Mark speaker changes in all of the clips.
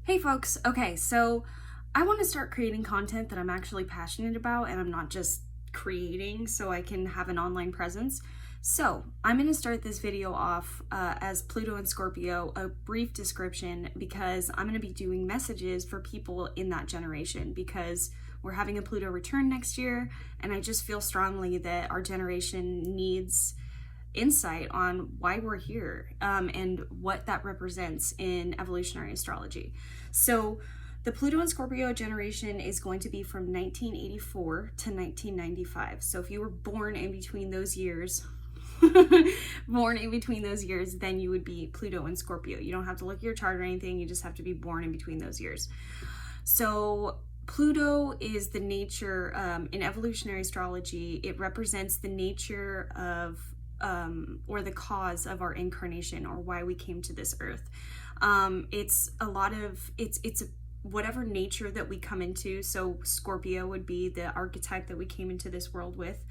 Speaker 1: Hey folks, okay, so I want to start creating content that I'm actually passionate about and I'm not just creating so I can have an online presence. So I'm going to start this video off as Pluto and Scorpio, a brief description, because I'm going to be doing messages for people in that generation because we're having a Pluto return next year, and I just feel strongly that our generation needs insight on why we're here and what that represents in evolutionary astrology. So the Pluto and Scorpio generation is going to be from 1984 to 1995. So if you were born in between those years, then you would be Pluto and Scorpio. You don't have to look at your chart or anything. You just have to be born in between those years. So Pluto is the nature, in evolutionary astrology, it represents the nature of or the cause of our incarnation, or why we came to this earth. It's whatever nature that we come into. So Scorpio would be the archetype that we came into this world with.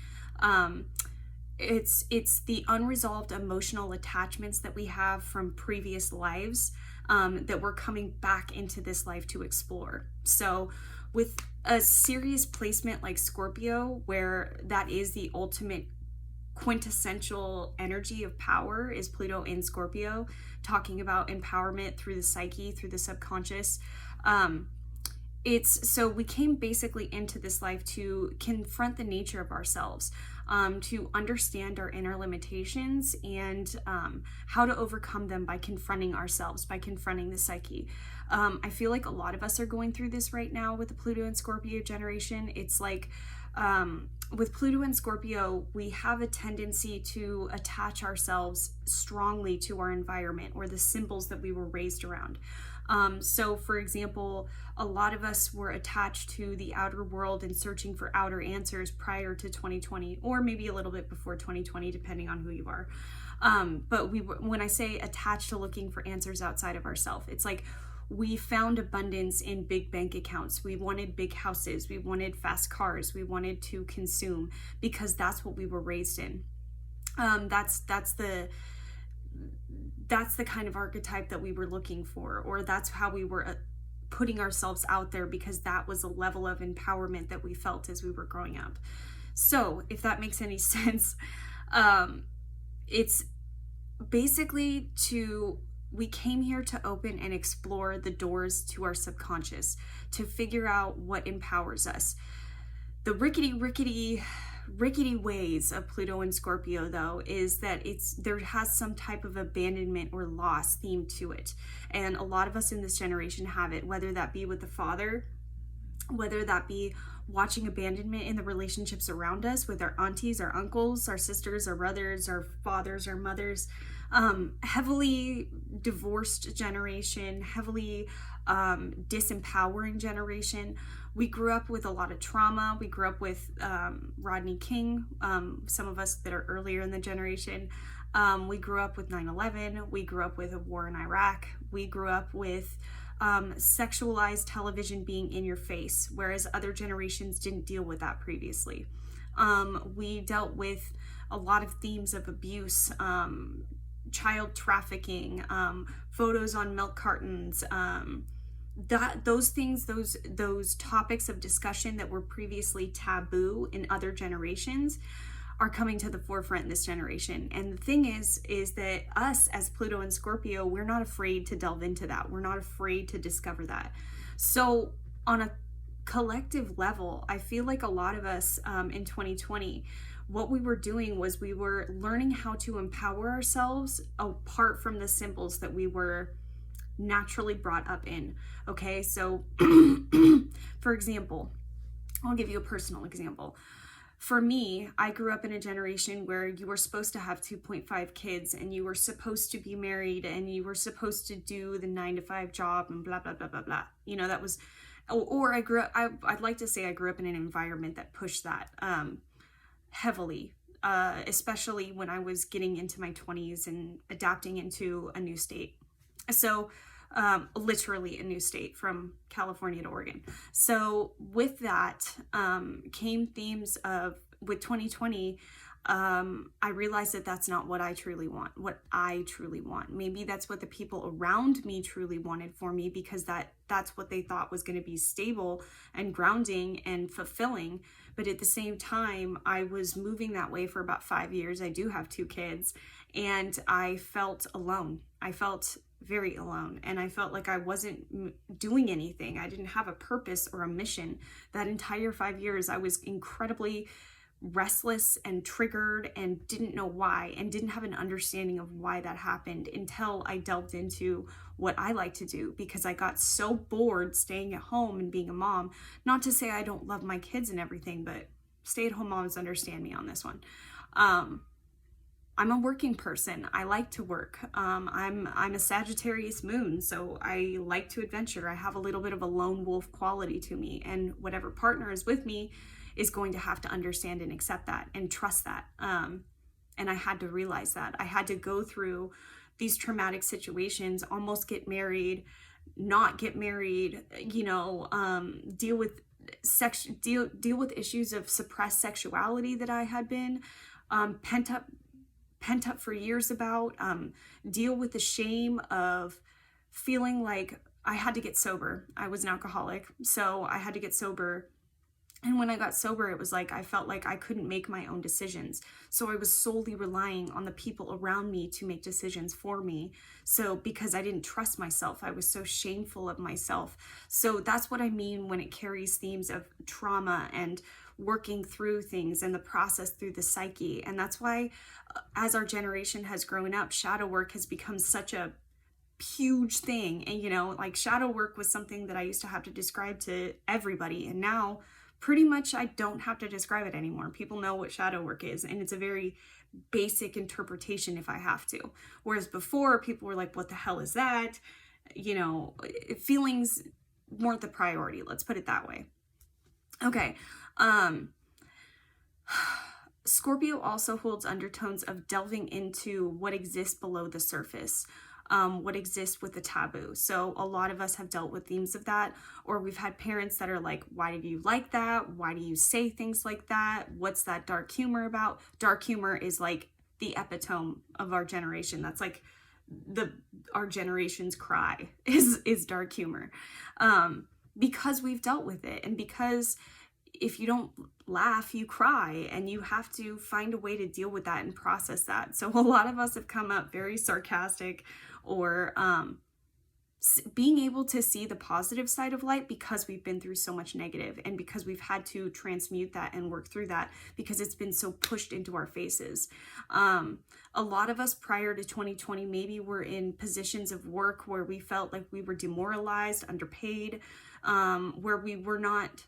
Speaker 1: It's the unresolved emotional attachments that we have from previous lives that we're coming back into this life to explore. So with a serious placement like Scorpio, where that is the ultimate quintessential energy of power, is Pluto in Scorpio, talking about empowerment through the psyche, through the subconscious. So we came basically into this life to confront the nature of ourselves, to understand our inner limitations, and how to overcome them by confronting ourselves, by confronting the psyche. I feel like a lot of us are going through this right now with the Pluto and Scorpio generation. It's like, with Pluto and Scorpio, we have a tendency to attach ourselves strongly to our environment or the symbols that we were raised around. So for example, a lot of us were attached to the outer world and searching for outer answers prior to 2020, or maybe a little bit before 2020, depending on who you are. But when I say attached to looking for answers outside of ourselves, it's like we found abundance in big bank accounts. We wanted big houses. We wanted fast cars. We wanted to consume because that's what we were raised in. That's the kind of archetype that we were looking for, or that's how we were putting ourselves out there, because that was a level of empowerment that we felt as we were growing up. So if that makes any sense, it's basically we came here to open and explore the doors to our subconscious, to figure out what empowers us. The rickety ways of Pluto and Scorpio, though, is that there has some type of abandonment or loss theme to it. And a lot of us in this generation have it, whether that be with the father, whether that be watching abandonment in the relationships around us with our aunties, our uncles, our sisters, our brothers, our fathers, our mothers, heavily divorced generation, heavily disempowering generation. We grew up with a lot of trauma. We grew up with Rodney King, some of us that are earlier in the generation. We grew up with 9/11. We grew up with a war in Iraq. We grew up with sexualized television being in your face, whereas other generations didn't deal with that previously. We dealt with a lot of themes of abuse, child trafficking, photos on milk cartons, those topics of discussion that were previously taboo in other generations are coming to the forefront in this generation. And the thing is that us as Pluto and Scorpio, we're not afraid to delve into that. We're not afraid to discover that. So on a collective level, I feel like a lot of us in 2020, what we were doing was we were learning how to empower ourselves apart from the symbols that we were naturally brought up in. Okay, so for example, I'll give you a personal example. For me, I grew up in a generation where you were supposed to have 2.5 kids, and you were supposed to be married, and you were supposed to do the 9-to-5 job, and blah, blah, blah, blah, blah. You know, that was, or I'd like to say I grew up in an environment that pushed that heavily, especially when I was getting into my 20s and adapting into a new state. So literally a new state from California to Oregon. So with that came themes of, with 2020, I realized that that's not what I truly want. Maybe that's what the people around me truly wanted for me, because that's what they thought was going to be stable and grounding and fulfilling. But at the same time, I was moving that way for about 5 years. I do have 2 kids, and I felt alone. I felt very alone, and I felt like I wasn't doing anything. I didn't have a purpose or a mission. That entire 5 years, I was incredibly restless and triggered and didn't know why, and didn't have an understanding of why that happened until I delved into what I like to do, because I got so bored staying at home and being a mom. Not to say I don't love my kids and everything, but stay-at-home moms understand me on this one. I'm a working person. I like to work. I'm a Sagittarius moon, so I like to adventure. I have a little bit of a lone wolf quality to me, and whatever partner is with me is going to have to understand and accept that and trust that. And I had to realize that. I had to go through these traumatic situations, almost get married, not get married, deal with deal with issues of suppressed sexuality that I had been pent up for years about, deal with the shame of feeling like I had to get sober. I was an alcoholic, so I had to get sober. And when I got sober, it was like I felt like I couldn't make my own decisions. So I was solely relying on the people around me to make decisions for me. So because I didn't trust myself, I was so shameful of myself. So that's what I mean when it carries themes of trauma and working through things and the process through the psyche. And that's why as our generation has grown up, shadow work has become such a huge thing. And like shadow work was something that I used to have to describe to everybody, and now pretty much I don't have to describe it anymore. People know what shadow work is, and it's a very basic interpretation if I have to. Whereas before, people were like, what the hell is that? Feelings weren't the priority, let's put it that way. Okay. Scorpio also holds undertones of delving into what exists below the surface. What exists with the taboo. So a lot of us have dealt with themes of that, or we've had parents that are like, why do you like that? Why do you say things like that? What's that dark humor about? Dark humor is like the epitome of our generation. That's like our generation's cry is dark humor. Because we've dealt with it, and because if you don't laugh, you cry, and you have to find a way to deal with that and process that. So a lot of us have come up very sarcastic, or being able to see the positive side of light because we've been through so much negative, and because we've had to transmute that and work through that because it's been so pushed into our faces. A lot of us prior to 2020 maybe were in positions of work where we felt like we were demoralized, underpaid, where we were not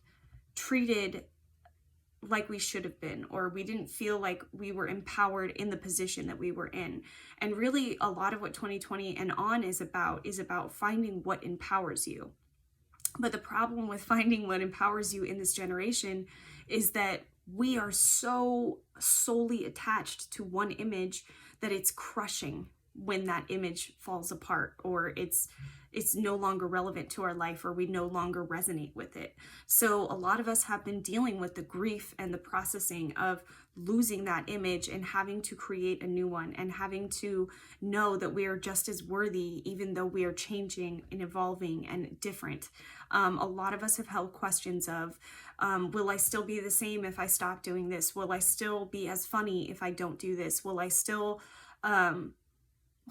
Speaker 1: treated like we should have been, or we didn't feel like we were empowered in the position that we were in. And really a lot of what 2020 and on is about finding what empowers you. But the problem with finding what empowers you in this generation is that we are so solely attached to one image that it's crushing when that image falls apart, or it's no longer relevant to our life, or we no longer resonate with it. So a lot of us have been dealing with the grief and the processing of losing that image and having to create a new one, and having to know that we are just as worthy even though we are changing and evolving and different. A lot of us have held questions of, will I still be the same if I stop doing this? Will I still be as funny if I don't do this? Will I still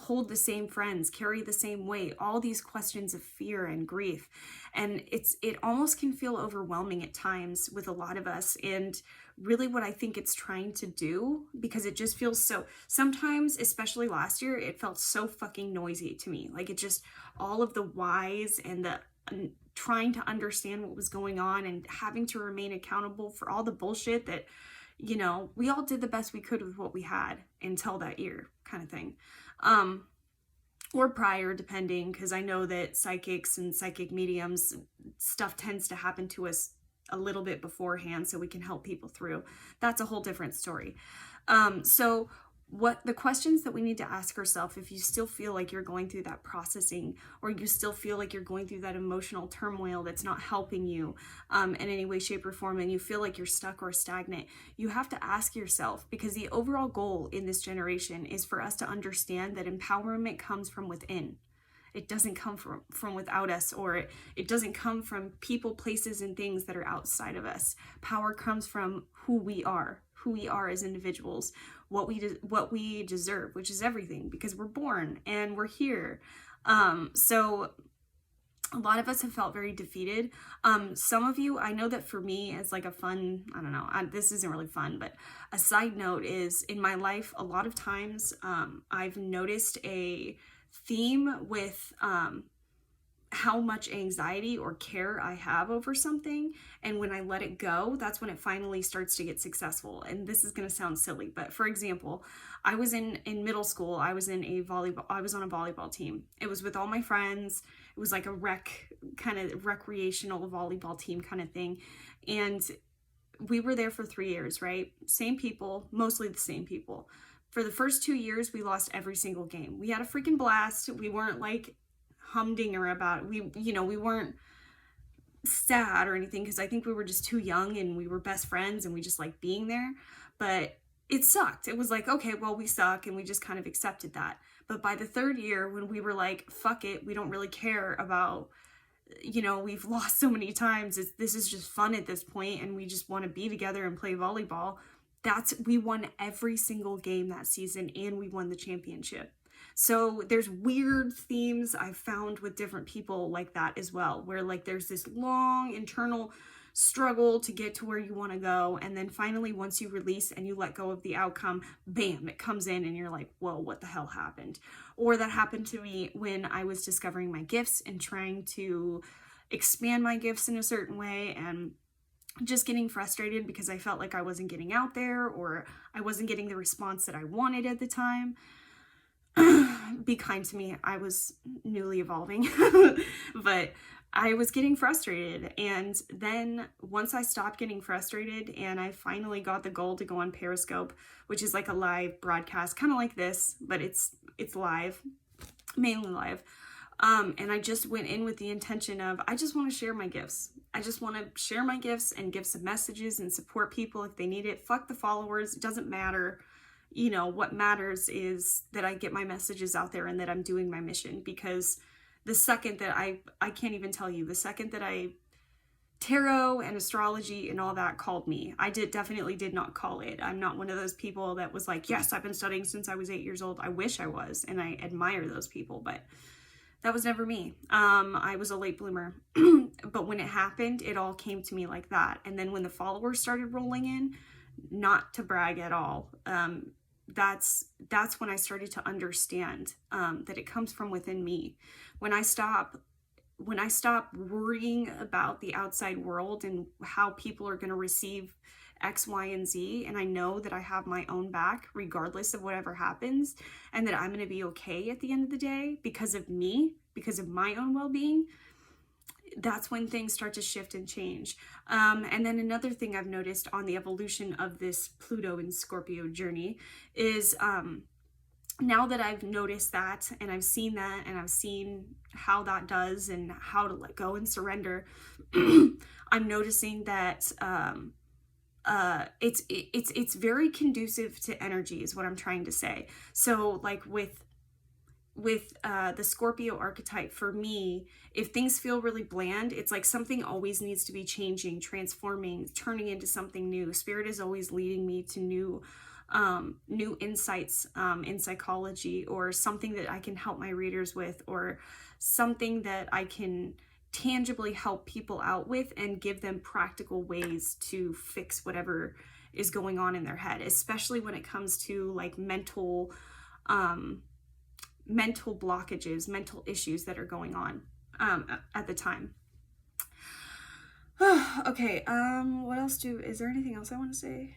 Speaker 1: hold the same friends, carry the same weight? All these questions of fear and grief. And it almost can feel overwhelming at times with a lot of us. And really what I think it's trying to do, because it just feels so, sometimes, especially last year, it felt so fucking noisy to me. Like it just, all of the whys and the trying to understand what was going on and having to remain accountable for all the bullshit that, we all did the best we could with what we had until that year, kind of thing. Or prior, depending, because I know that psychics and psychic mediums, stuff tends to happen to us a little bit beforehand so we can help people through. That's a whole different story. So what the questions that we need to ask ourselves if you still feel like you're going through that processing, or you still feel like you're going through that emotional turmoil that's not helping you in any way, shape, or form, and you feel like you're stuck or stagnant, you have to ask yourself, because the overall goal in this generation is for us to understand that empowerment comes from within. It doesn't come from without us, or it doesn't come from people, places, and things that are outside of us. Power comes from who we are as individuals, what we deserve, which is everything, because we're born and we're here. So a lot of us have felt very defeated. Some of you, I know that for me, as like a fun, I don't know, this isn't really fun, but a side note is, in my life, a lot of times I've noticed a theme with how much anxiety or care I have over something, and when I let it go, that's when it finally starts to get successful. And this is going to sound silly, but for example, I was in middle school, I was on a volleyball team. It was with all my friends. It was like a recreational volleyball team kind of thing, and we were there for 3 years, right? Same people, mostly the same people. For the first 2 years, we lost every single game. We had a freaking blast. We weren't like humdinger about it. We weren't sad or anything, because I think we were just too young and we were best friends and we just liked being there. But it sucked. It was like, okay, well, we suck, and we just kind of accepted that. But by the third year, when we were like, fuck it, we don't really care about, we've lost so many times, this is just fun at this point, and we just want to be together and play volleyball. We won every single game that season, and we won the championship. So there's weird themes I've found with different people like that as well, where like there's this long internal struggle to get to where you want to go, and then finally, once you release and you let go of the outcome, bam, it comes in and you're like, whoa, what the hell happened? Or that happened to me when I was discovering my gifts and trying to expand my gifts in a certain way, and just getting frustrated because I felt like I wasn't getting out there, or I wasn't getting the response that I wanted at the time. Be kind to me, I was newly evolving, but I was getting frustrated. And then once I stopped getting frustrated and I finally got the goal to go on Periscope, which is like a live broadcast, kind of like this, but it's live, mainly live. And I just went in with the intention of, I just want to share my gifts. I just want to share my gifts and give some messages and support people if they need it. Fuck the followers. It doesn't matter. What matters is that I get my messages out there and that I'm doing my mission. Because the second that I can't even tell you, the second that tarot and astrology and all that called me, I definitely did not call it. I'm not one of those people that was like, yes, I've been studying since I was 8 years old. I wish I was, and I admire those people, but that was never me. I was a late bloomer. But when it happened, it all came to me like that. And then when the followers started rolling in, not to brag at all, that's when I started to understand that it comes from within me. When I stop worrying about the outside world and how people are going to receive X, Y, and Z, and I know that I have my own back regardless of whatever happens, and that I'm going to be okay at the end of the day because of me, because of my own well-being, that's when things start to shift and change. And then another thing I've noticed on the evolution of this Pluto and Scorpio journey is now that I've noticed that, and I've seen that, and I've seen how that does and how to let go and surrender, I'm noticing that it's very conducive to energy is what I'm trying to say. So like with the Scorpio archetype, for me, if things feel really bland, it's like something always needs to be changing, transforming, turning into something new. Spirit is always leading me to new insights in psychology, or something that I can help my readers with, or something that I can tangibly help people out with and give them practical ways to fix whatever is going on in their head, especially when it comes to like mental blockages, mental issues that are going on at the time. Okay, what else is there anything else I want to say?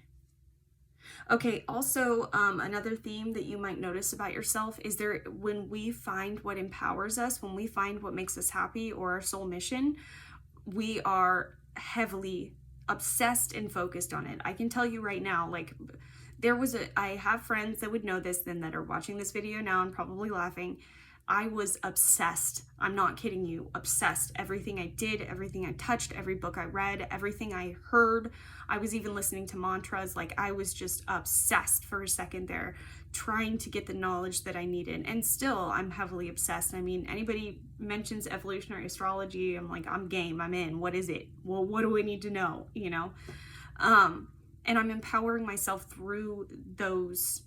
Speaker 1: Okay, also, another theme that you might notice about yourself is when we find what empowers us, when we find what makes us happy or our soul mission, we are heavily obsessed and focused on it. I can tell you right now, like, I have friends that would know this then that are watching this video now and probably laughing. I was obsessed. I'm not kidding you, obsessed. Everything I did, everything I touched, every book I read, everything I heard. I was even listening to mantras. Like, I was just obsessed for a second there, trying to get the knowledge that I needed. And still, I'm heavily obsessed. I mean, anybody mentions evolutionary astrology, I'm like, I'm game, I'm in. What is it? Well, what do I need to know? You know? And I'm empowering myself through those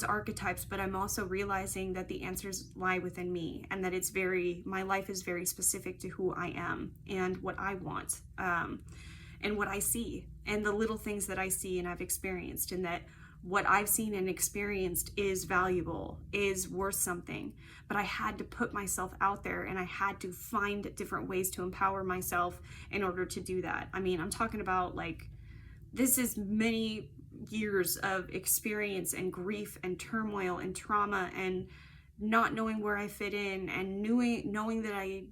Speaker 1: archetypes, but I'm also realizing that the answers lie within me, and that my life is very specific to who I am and what I want, and what I see, and the little things that I see and I've experienced, and that what I've seen and experienced is valuable, is worth something. But I had to put myself out there, and I had to find different ways to empower myself in order to do that. I mean, I'm talking about, like, this is many years of experience and grief and turmoil and trauma and not knowing where I fit in, and knowing that I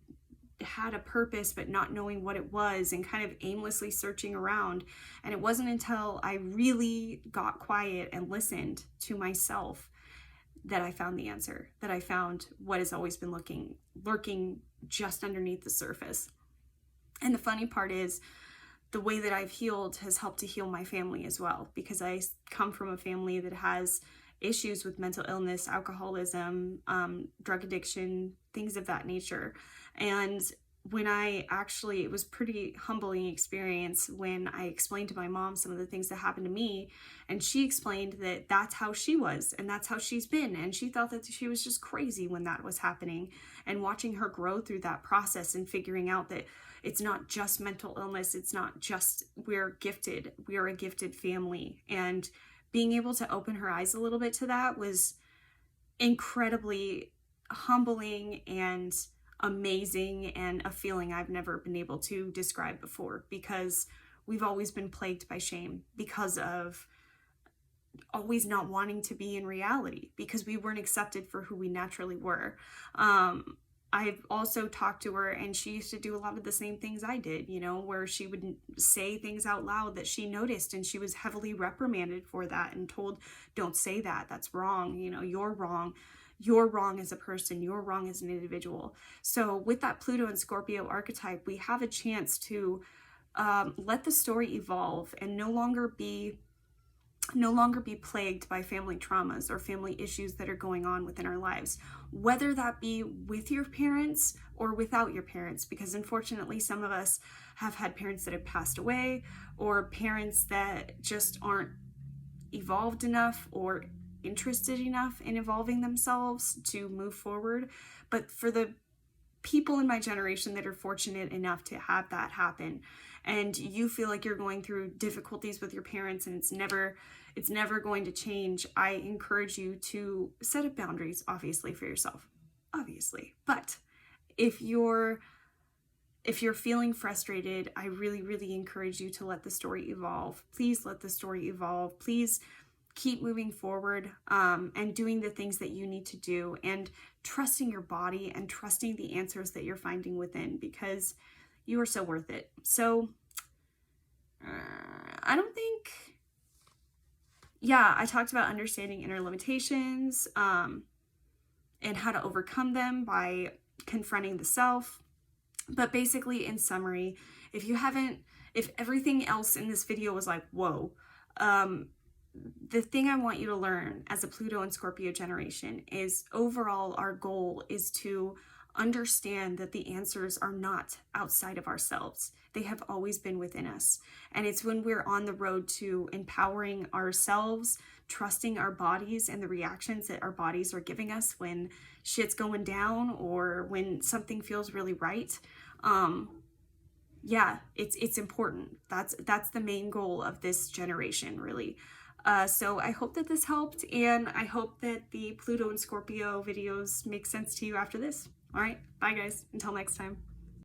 Speaker 1: had a purpose but not knowing what it was, and kind of aimlessly searching around. And it wasn't until I really got quiet and listened to myself that I found the answer, that I found what has always been lurking just underneath the surface. And the funny part is, the way that I've healed has helped to heal my family as well, because I come from a family that has issues with mental illness, alcoholism, drug addiction, things of that nature. And when it was pretty humbling experience when I explained to my mom some of the things that happened to me, and she explained that that's how she was and that's how she's been, and she thought that she was just crazy when that was happening. And watching her grow through that process and figuring out that it's not just mental illness, it's not just we're gifted, we are a gifted family, and being able to open her eyes a little bit to that was incredibly humbling and amazing, and a feeling I've never been able to describe before, because we've always been plagued by shame because of always not wanting to be in reality, because we weren't accepted for who we naturally were. I've also talked to her, and she used to do a lot of the same things I did, you know, where she would say things out loud that she noticed, and she was heavily reprimanded for that and told, don't say that, that's wrong, you know, you're wrong as a person, you're wrong as an individual. So with that Pluto and Scorpio archetype, we have a chance to let the story evolve and no longer be plagued by family traumas or family issues that are going on within our lives, whether that be with your parents or without your parents, because unfortunately some of us have had parents that have passed away, or parents that just aren't evolved enough or interested enough in evolving themselves to move forward. But for the people in my generation that are fortunate enough to have that happen, and you feel like you're going through difficulties with your parents and it's never going to change, I encourage you to set up boundaries, obviously, for yourself, obviously. But if you're feeling frustrated, I really, really encourage you to let the story evolve. Please let the story evolve. Please keep moving forward, and doing the things that you need to do, and trusting your body and trusting the answers that you're finding within, because you are so worth it. So I talked about understanding inner limitations, and how to overcome them by confronting the self. But basically, in summary, if everything else in this video was like, whoa, the thing I want you to learn as a Pluto and Scorpio generation is, overall, our goal is to understand that the answers are not outside of ourselves. They have always been within us. And it's when we're on the road to empowering ourselves, trusting our bodies and the reactions that our bodies are giving us when shit's going down or when something feels really right. It's important. That's the main goal of this generation, really. So I hope that this helped, and I hope that the Pluto and Scorpio videos make sense to you after this. All right, bye guys, until next time.